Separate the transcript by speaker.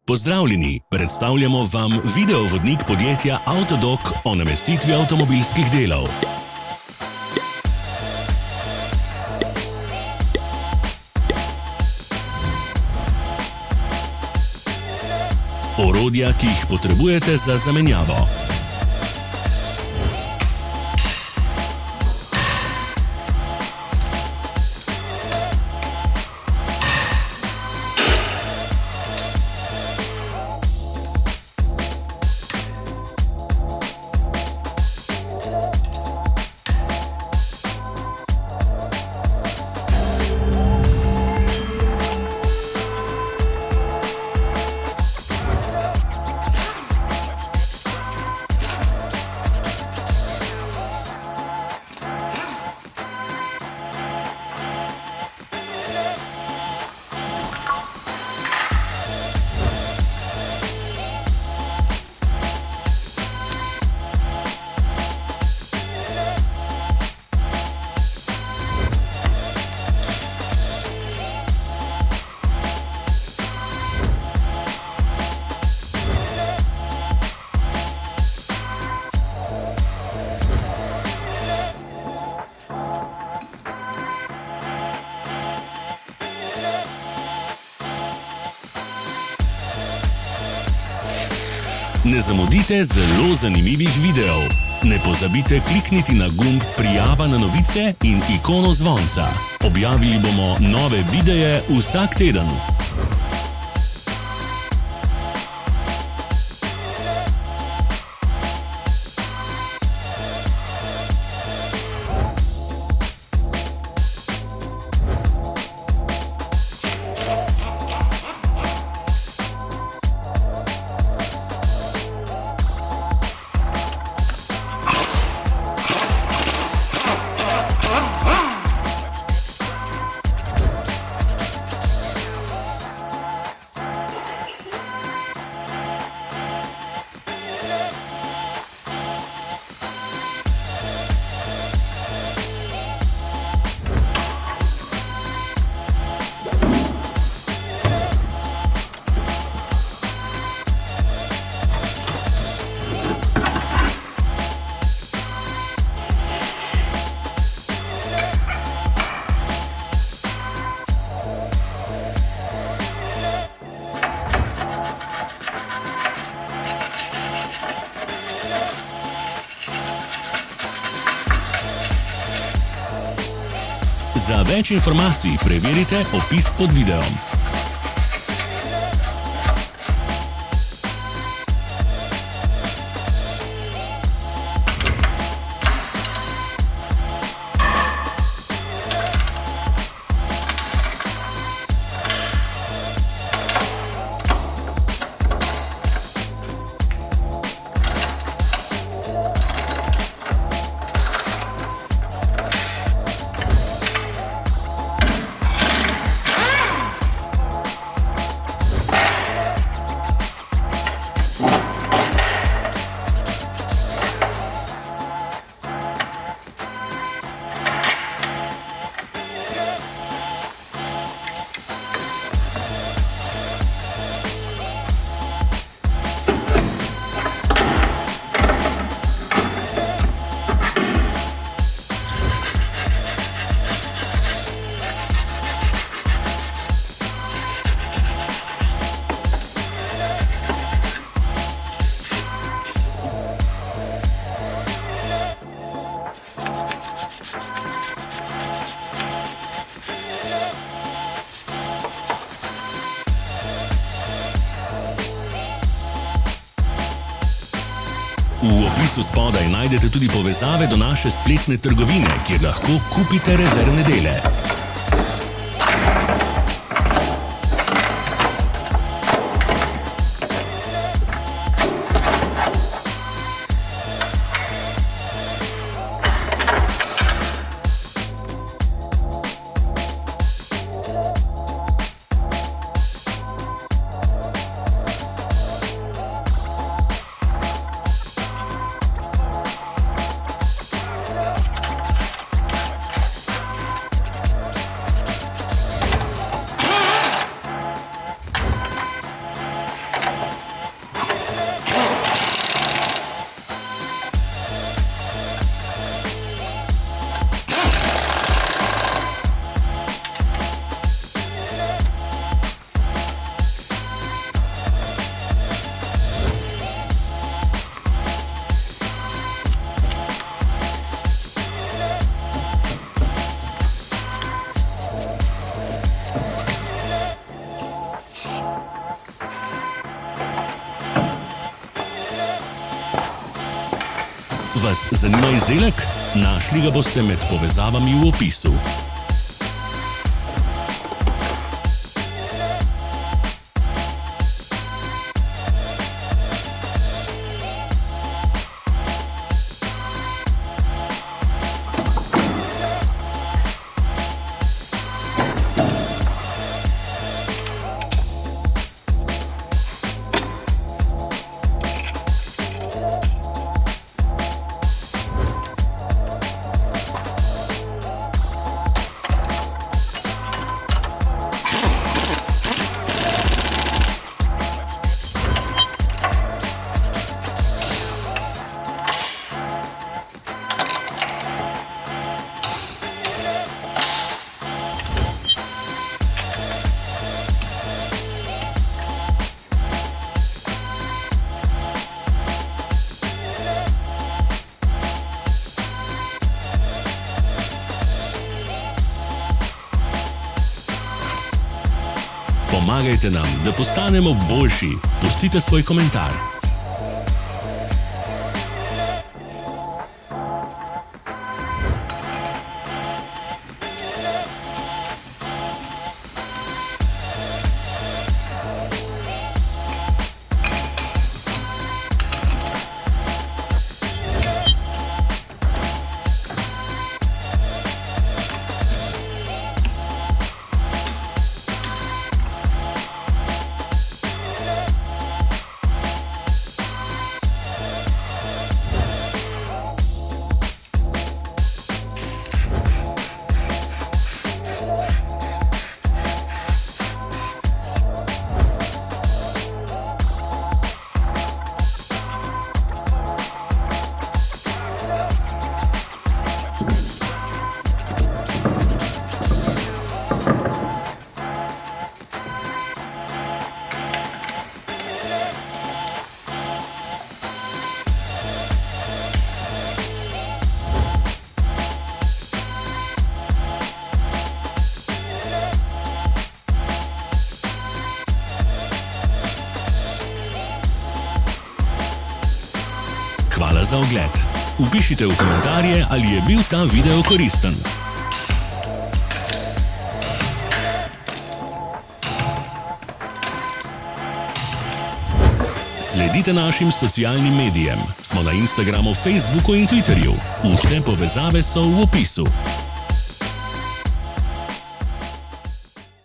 Speaker 1: Pozdravljeni, predstavljamo vam videovodnik podjetja Avtodok o namestitvi avtomobilskih delov. Orodja, ki jih potrebujete za zamenjavo. Ne zamudite zelo zanimivih videov. Ne pozabite klikniti na gumb Prijava na novice in ikono zvonca. Objavili bomo nove videe vsak teden. Za več informacij preverite opis pod videom. V opisu spodaj najdete tudi povezave do naše spletne trgovine, kjer lahko kupite rezervne dele. Vas zanima izdelek? Našli ga boste med povezavami v opisu. Pomagajte nam, da postanemo boljši. Pustite svoj komentar. Hvala za ogled. Vpišite v komentarje, ali je bil ta video koristen. Sledite našim socialnim medijem. Smo na Instagramu, Facebooku in Twitterju. Vse povezave so v opisu.